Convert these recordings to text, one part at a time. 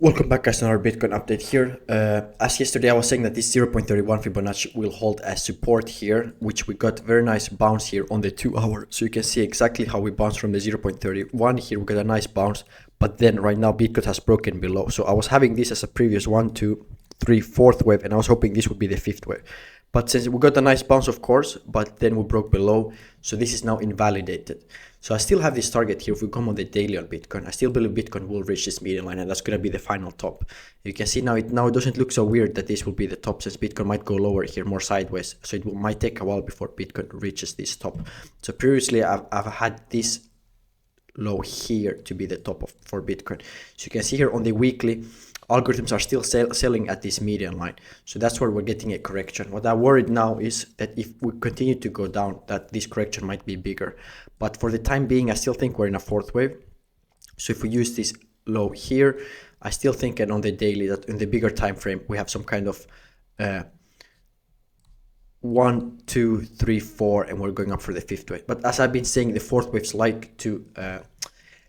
Welcome back, guys, to another Bitcoin update here. As yesterday, I was saying that this 0.31 Fibonacci will hold as support here, which we got very nice bounce here on the 2 hour. So you can see exactly how we bounced from the 0.31 here. We got a nice bounce, but then right now Bitcoin has broken below. So I was having this as a previous 1, 2, 3, 4th wave, and I was hoping this would be the 5th wave. But since we got a nice bounce, of course, but then we broke below, so this is now invalidated. So I still have this target here. If we come on the daily on Bitcoin, I still believe Bitcoin will reach this median line, and that's going to be the final top. You can see now it doesn't look so weird that this will be the top, since Bitcoin might go lower here, more sideways. So it might take a while before Bitcoin reaches this top. So previously I've had this low here to be the top for Bitcoin. So you can see here on the weekly, algorithms are still selling at this median line. So that's where we're getting a correction. What I'm worried now is that if we continue to go down, that this correction might be bigger. But for the time being, I still think we're in a 4th wave. So if we use this low here, I still think that on the daily, that in the bigger time frame, we have some kind of 1, 2, 3, 4, and we're going up for the 5th wave. But as I've been saying, the 4th waves like to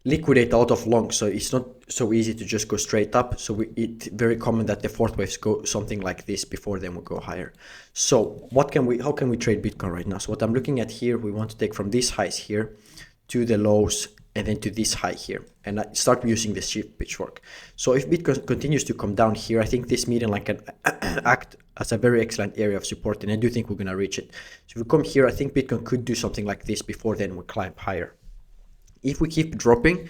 liquidate a lot of longs, so it's not so easy to just go straight up. So it's very common that the 4th waves go something like this before then we go higher. So how can we trade Bitcoin right now? So what I'm looking at here, we want to take from these highs here to the lows and then to this high here, and I start using the shift pitchfork. So if Bitcoin continues to come down here, I think this median line can act as a very excellent area of support, and I do think we're going to reach it. So if we come here, I think Bitcoin could do something like this before then we climb higher. If we keep dropping,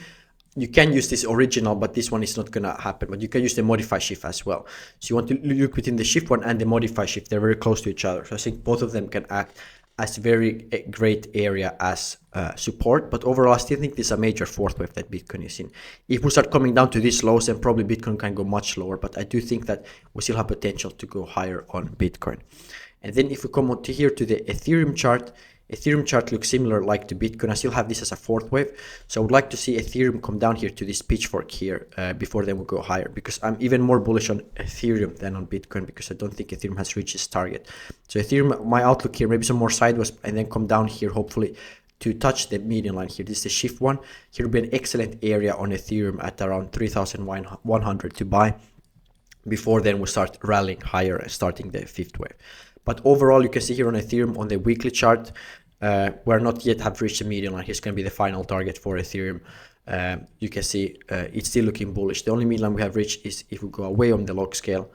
you can use this original, but this one is not going to happen. But you can use the modify shift as well. So you want to look between the shift one and the modify shift. They're very close to each other. So I think both of them can act as very great area as support. But overall, I still think this is a major 4th wave that Bitcoin is in. If we start coming down to these lows, then probably Bitcoin can go much lower. But I do think that we still have potential to go higher on Bitcoin. And then if we come on to here to the Ethereum chart looks similar like to Bitcoin. I still have this as a 4th wave. So I would like to see Ethereum come down here to this pitchfork here before then we go higher, because I'm even more bullish on Ethereum than on Bitcoin, because I don't think Ethereum has reached its target. So Ethereum, my outlook here, maybe some more sideways and then come down here, hopefully to touch the median line here. This is the shift one. Here will be an excellent area on Ethereum at around 3,100 to buy. Before then we start rallying higher and starting the 5th wave. But overall, you can see here on Ethereum on the weekly chart, we're not yet have reached the median line. Here's going to be the final target for Ethereum. You can see it's still looking bullish. The only median line we have reached is if we go away on the log scale,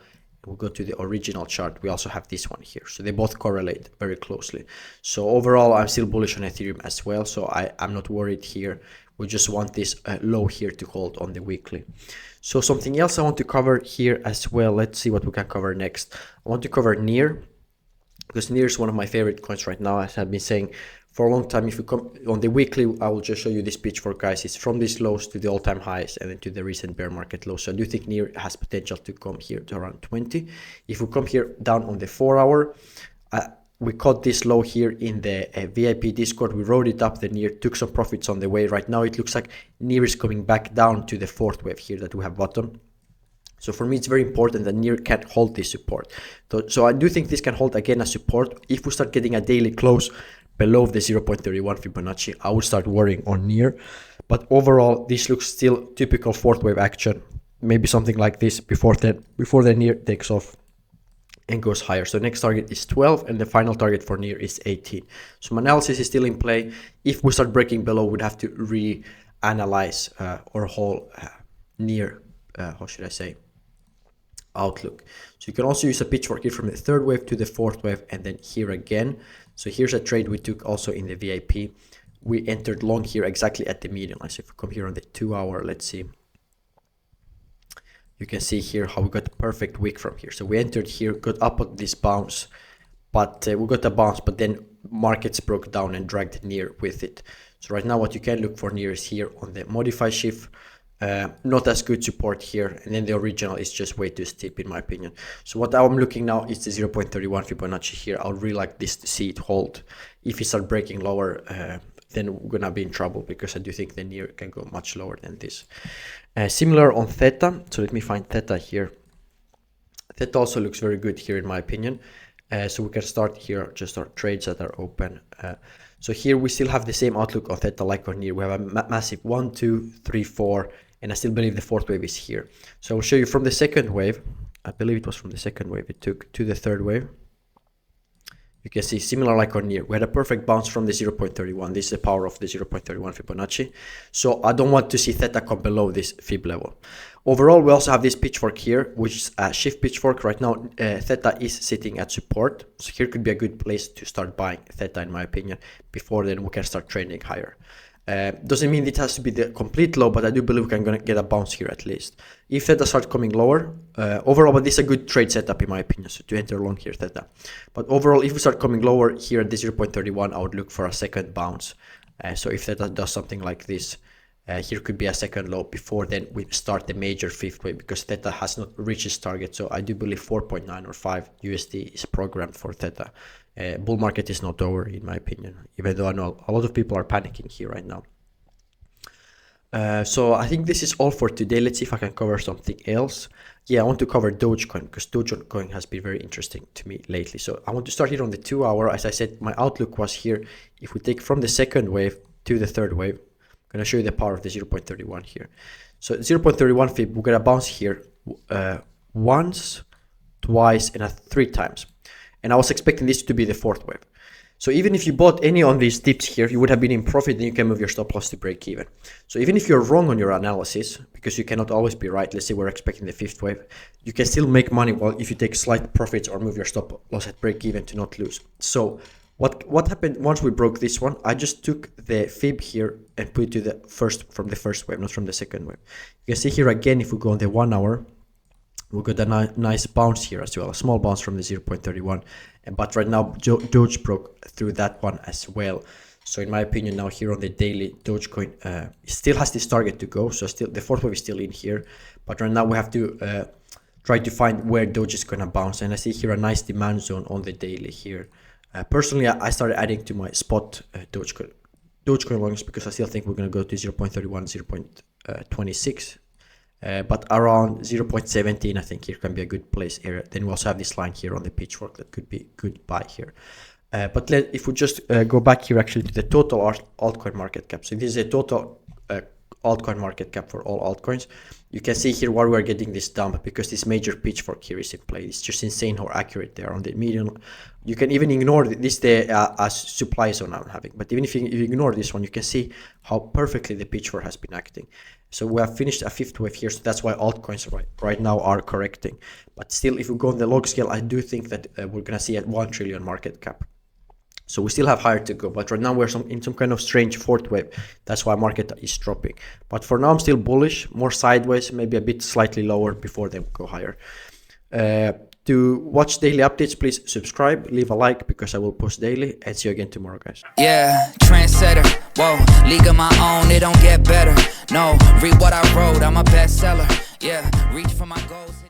we'll go to the original chart. We also have this one here. So they both correlate very closely. So overall, I'm still bullish on Ethereum as well. So I'm not worried here. We just want this low here to hold on the weekly. So something else I want to cover here as well. Let's see what we can cover next. I want to cover NEAR, because NEAR is one of my favorite coins right now, as I've been saying for a long time. If you come on the weekly, I will just show you this pitchfork, guys. It's from these lows to the all-time highs and then to the recent bear market lows. So I do think NEAR has potential to come here to around 20. If we come here down on the 4 hour, we caught this low here in the VIP Discord. We rode it up the NEAR, took some profits on the way. Right now, it looks like NEAR is coming back down to the 4th wave here that we have bottomed. So for me, it's very important that NEAR can hold this support. So I do think this can hold again as support. If we start getting a daily close below the 0.31 Fibonacci, I would start worrying on NEAR. But overall, this looks still typical 4th wave action. Maybe something like this before the NEAR takes off and goes higher. So next target is 12 and the final target for NEAR is 18. So my analysis is still in play. If we start breaking below, we'd have to reanalyze our whole NEAR, how should I say, outlook. So you can also use a pitchfork here from the 3rd wave to the 4th wave and then here again. So here's a trade we took also in the VIP. We entered long here exactly at the median line. So if we come here on the 2 hour, let's see. You can see here how we got a perfect wick from here. So we entered here, got up on this bounce, but we got a bounce, but then markets broke down and dragged NEAR with it. So right now what you can look for NEAR is here on the modify shift. Not as good support here, and then the original is just way too steep in my opinion. So what I'm looking now is the 0.31 Fibonacci here. I would really like this to see it hold. If it start breaking lower, then we're gonna be in trouble, because I do think the NEAR can go much lower than this. Similar on Theta. So let me find Theta here. Theta also looks very good here in my opinion. So we can start here, just our trades that are open. So here we still have the same outlook on Theta like on NEAR. We have a massive 1, 2, 3, 4 and I still believe the fourth wave is here. So I will show you from the second wave. I believe it was from the second wave it took to the third wave. You can see similar like on here. We had a perfect bounce from the 0.31. This is the power of the 0.31 Fibonacci. So I don't want to see theta come below this fib level. Overall, we also have this pitchfork here, which is a shift pitchfork. Right now, theta is sitting at support. So here could be a good place to start buying theta, in my opinion. Before then, we can start trending higher. Doesn't mean it has to be the complete low, but I do believe we're going to get a bounce here at least. If theta starts coming lower, overall, but this is a good trade setup in my opinion, so to enter long here theta. But overall, if we start coming lower here at the 0.31, I would look for a second bounce. So if theta does something like this, here could be a second low before then we start the major fifth wave, because theta has not reached its target. So I do believe 4.9 or 5 USD is programmed for theta. Bull market is not over, in my opinion, even though I know a lot of people are panicking here right now. So I think this is all for today. Let's see if I can cover something else. Yeah, I want to cover Dogecoin, because Dogecoin has been very interesting to me lately. So I want to start here on the 2 hour. As I said, my outlook was here. If we take from the second wave to the third wave, I'm going to show you the power of the 0.31 here. So 0.31 fib, we're going to bounce here once, twice, and 3 times. And I was expecting this to be the fourth wave. So even if you bought any on these dips here, you would have been in profit, and you can move your stop loss to break even. So even if you're wrong on your analysis, because you cannot always be right, let's say we're expecting the fifth wave, you can still make money if you take slight profits or move your stop loss at break even to not lose. So what happened once we broke this one? I just took the fib here and put it to the from the first wave, not from the second wave. You can see here again, if we go on the 1 hour, we got a nice bounce here as well, a small bounce from the 0.31. But right now, Doge broke through that one as well. So in my opinion, now here on the daily, Dogecoin still has this target to go. So still the fourth wave is still in here. But right now we have to try to find where Doge is going to bounce. And I see here a nice demand zone on the daily here. Personally, I started adding to my spot Dogecoin longs, because I still think we're going to go to 0.31, 0.26. But around 0.17, I think here can be a good place area. Then we also have this line here on the pitchfork that could be good buy here. But if we just go back here actually to the total altcoin market cap. So this is a total altcoin market cap for all altcoins. You can see here why we're getting this dump, because this major pitchfork here is in play. It's just insane how accurate they are on the median. You can even ignore this as supply zone I'm having. But even if you ignore this one, you can see how perfectly the pitchfork has been acting. So we have finished a fifth wave here, so that's why altcoins right now are correcting. But still, if we go on the log scale, I do think that we're going to see at 1 trillion market cap. So we still have higher to go, but right now we're in some kind of strange fourth wave. That's why market is dropping. But for now, I'm still bullish, more sideways, maybe a bit slightly lower before they go higher. To watch daily updates, please subscribe, leave a like, because I will post daily, and see you again tomorrow, guys. Yeah, trendsetter, whoa, league of my own, it don't get better. No, read what I wrote, I'm a bestseller. Yeah, reach for my goals.